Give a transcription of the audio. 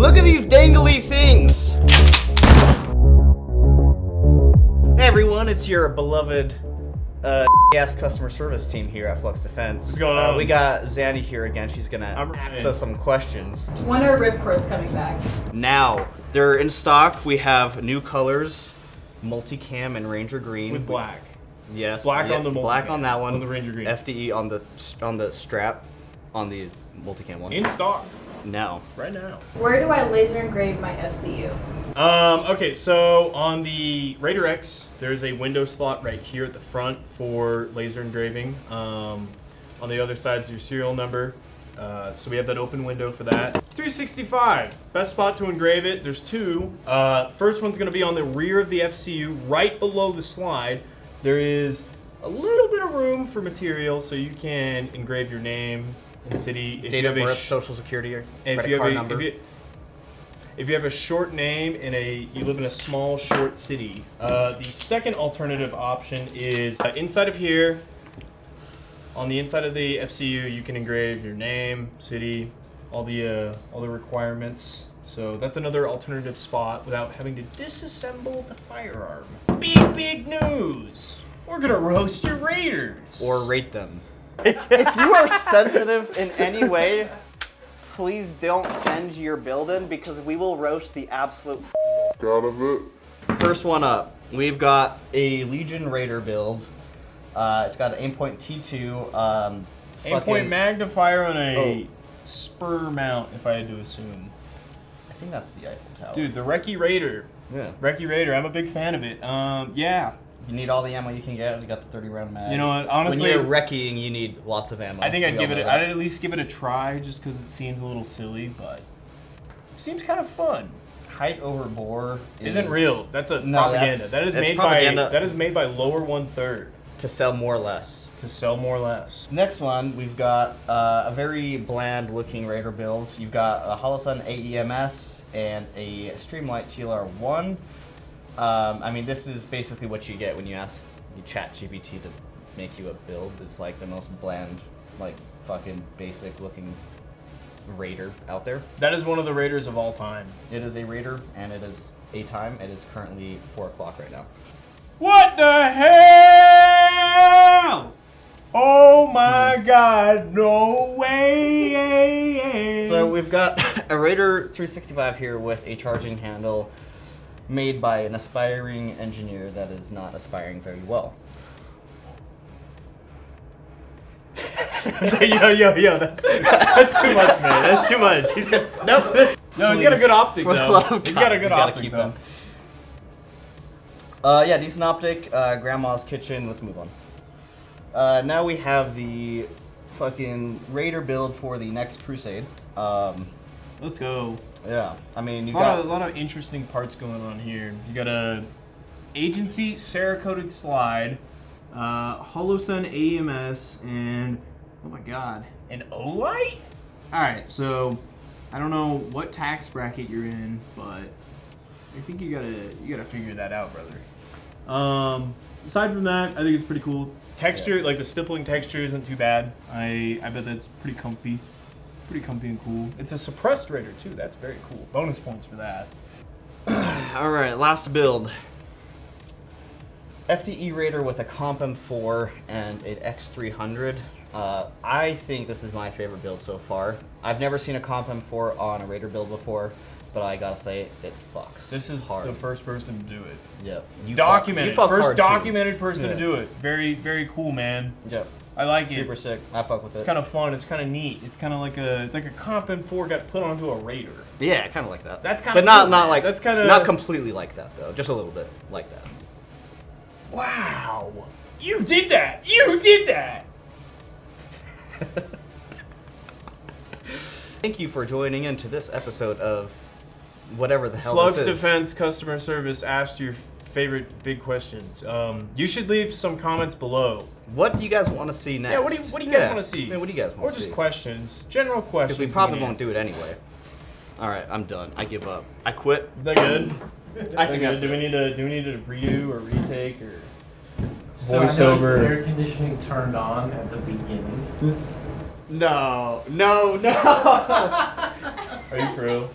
Look at these dangly things! Hey everyone, it's your beloved ass customer service team here at Flux Defense. What's going on? We got Zanny here again. She's gonna ask us some questions. When are ripcords coming back? Now, they're in stock. We have new colors, multicam and Ranger green. With black. Yes. Black on the multicam. Black on that one. On the Ranger green. FDE on the strap on the multicam one. In stock. Now. Right now. Where do I laser engrave my FCU? Okay, so on the Raider X, there's a window slot right here at the front for laser engraving. On the other side is your serial number. So we have that open window for that. 365, best spot to engrave it. There's two. First one's gonna be on the rear of the FCU, right below the slide. There is a little bit of room for material, so you can engrave your name and city. Date of birth, social security, or credit card number. If you have a short name and you live in a small, short city, the second alternative option is inside of here. On the inside of the FCU, you can engrave your name, city, all the requirements. So that's another alternative spot without having to disassemble the firearm. Big news! We're gonna roast your Raiders Or rate them. If you are sensitive in any way, please don't send your build in because we will roast the absolute out of it. First one up, we've got a Legion Raider build. It's got an aim-point T2. Aim-point magnifier on a spur mount, if I had to assume. I think that's the Eiffel Tower. Dude, the Recce Raider. Yeah. Recce Raider, I'm a big fan of it. Yeah. You need all the ammo you can get. You got the 30-round mag. You know what? Honestly, when you're wrecking, you need lots of ammo. I think I'd at least give it a try, just because it seems a little silly, but it seems kind of fun. Height over bore isn't real. That's a propaganda. That is made by lower 1/3 to sell more or less. To sell more or less. Next one, we've got a very bland-looking Raider build. You've got a Holosun AEMS and a Streamlight TLR1. I mean, this is basically what you get when you ask chat GPT to make you a build. It's like the most bland, like fucking basic looking Raider out there. That is one of the Raiders of all time. It is a Raider, and it is a time. It is currently 4 o'clock right now. What the hell? Oh my God, no way. So we've got a Raider 365 here with a charging handle made by an aspiring engineer that is not aspiring very well. Yo, that's too much, man. That's too much. He's got he's got a good optic though. He's got a good optic though. Yeah, decent optic. Grandma's kitchen. Let's move on. Now we have the fucking Raider build for the next Crusade. Let's go. Yeah, I mean you got a lot of interesting parts going on here. You got a agency Cerakoted slide, Holosun AEMS, and oh my God, an O-light. All right, so I don't know what tax bracket you're in, but I think you gotta figure that out, brother. Aside from that, I think it's pretty cool. Texture, like the stippling texture, isn't too bad. I bet that's pretty comfy. Pretty comfy and cool. It's a suppressed Raider too. That's very cool. Bonus points for that. All right, last build. FDE Raider with a Comp M4 and an X300. I think this is my favorite build so far. I've never seen a Comp M4 on a Raider build before, but I gotta say, it fucks. This is hard. the first person to do it. Yep. Documented. First documented person to do it. Very, very cool, man. Yep. I like it. Super sick. I fuck with it. It's kind of fun. It's kind of neat. It's kind of like a Comp M4 got put onto a Raider. Yeah, kind of like that. That's kind of. But cool, not like that's kind of not completely like that though. Just a little bit like that. Wow. You did that. You did that. Thank you for joining into this episode of whatever the hell Flux this is. Defense Customer Service asked your favorite big questions. You should leave some comments below. What do you guys want to see next? Yeah, what do you guys want to see? Man, what do you guys want to see? Or just questions. General questions. Because we probably won't do it anyway. Alright, I'm done. I give up. I quit. Is that good? I think that's do we need to redo or retake or So I noticed the voiceover? air conditioning turned on at the beginning. No. Are you for real?